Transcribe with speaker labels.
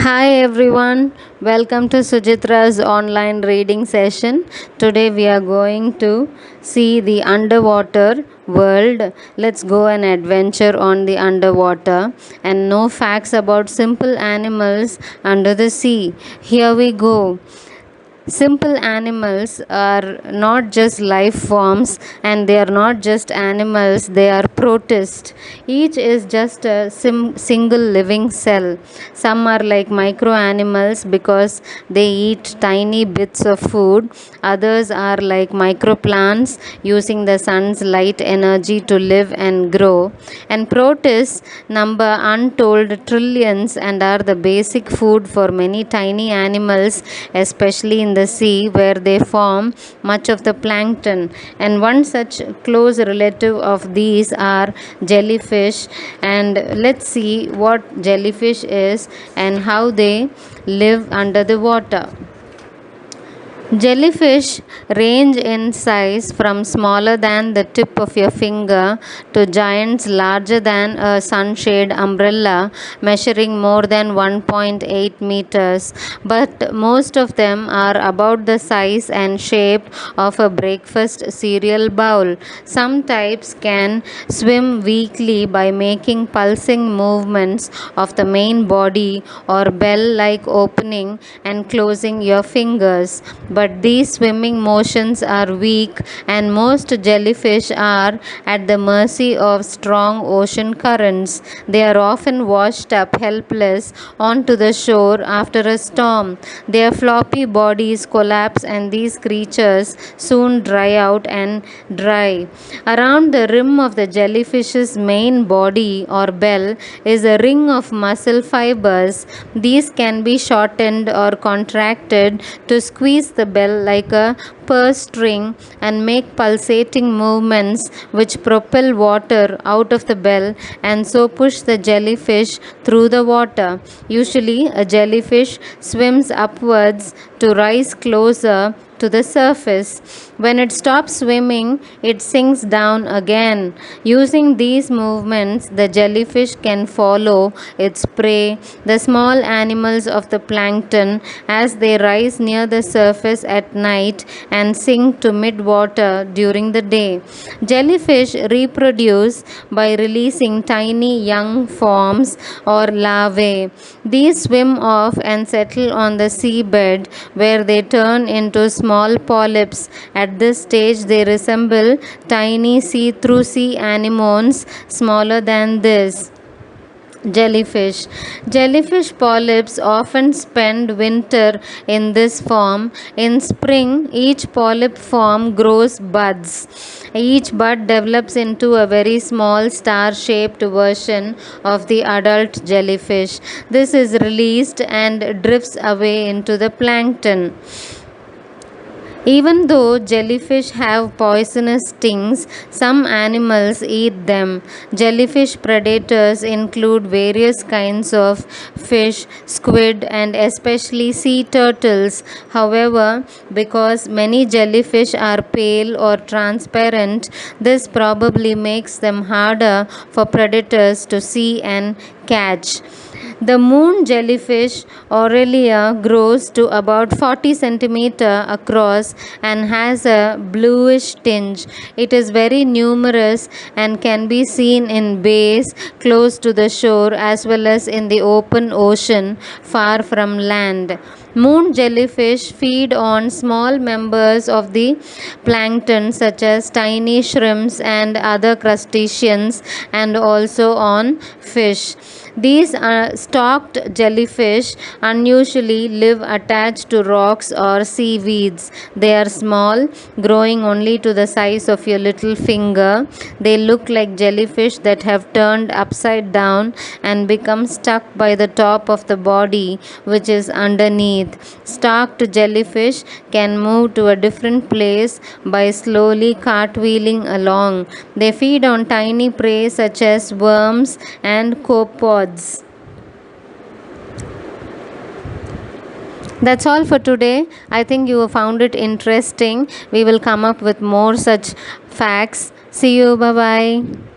Speaker 1: Hi everyone, welcome to Sujitra's online reading session. Today we are going to see the underwater world. Let's go and adventure on the underwater and know facts about simple animals under the sea. Here we go. Simple animals are not just life forms, and they are not just animals, they are protists. Each is just a single living cell. Some are like micro animals because they eat tiny bits of food. Others are like microplants using the sun's light energy to live and grow. And protists number untold trillions and are the basic food for many tiny animals, especially in the sea where they form much of the plankton. And one such close relative of these are jellyfish. And let's see what jellyfish is and how they live under the water. Jellyfish range in size from smaller than the tip of your finger to giants larger than a sunshade umbrella, measuring more than 1.8 meters. But most of them are about the size and shape of a breakfast cereal bowl. Some types can swim weakly by making pulsing movements of the main body or bell like opening and closing your fingers. But these swimming motions are weak, and most jellyfish are at the mercy of strong ocean currents. They are often washed up helpless onto the shore after a storm. Their floppy bodies collapse, and these creatures soon dry out and dry. Around the rim of the jellyfish's main body or bell is a ring of muscle fibers. These can be shortened or contracted to squeeze the bell like a purse string and make pulsating movements which propel water out of the bell and so push the jellyfish through the water. Usually, a jellyfish swims upwards to rise closer to the surface. When it stops swimming, it sinks down again. Using these movements, the jellyfish can follow its prey, the small animals of the plankton, as they rise near the surface at night and sink to mid-water during the day. Jellyfish reproduce by releasing tiny young forms or larvae. These swim off and settle on the seabed where they turn into small polyps. At this stage, they resemble tiny see-through sea anemones smaller than this. Jellyfish. Jellyfish polyps often spend winter in this form. In spring, each polyp form grows buds. Each bud develops into a very small star-shaped version of the adult jellyfish. This is released and drifts away into the plankton. Even though jellyfish have poisonous stings, some animals eat them. Jellyfish predators include various kinds of fish, squid, and especially sea turtles. However, because many jellyfish are pale or transparent, this probably makes them harder for predators to see and catch. The moon jellyfish Aurelia grows to about 40 centimeter across and has a bluish tinge. It is very numerous and can be seen in bays close to the shore as well as in the open ocean far from land. Moon jellyfish feed on small members of the plankton such as tiny shrimps and other crustaceans and also on fish. These stalked jellyfish unusually live attached to rocks or seaweeds. They are small, growing only to the size of your little finger. They look like jellyfish that have turned upside down and become stuck by the top of the body, which is underneath. Stalked jellyfish can move to a different place by slowly cartwheeling along. They feed on tiny prey such as worms and copepods. That's all for today. I think you found it interesting. We will come up with more such facts. See you. Bye bye.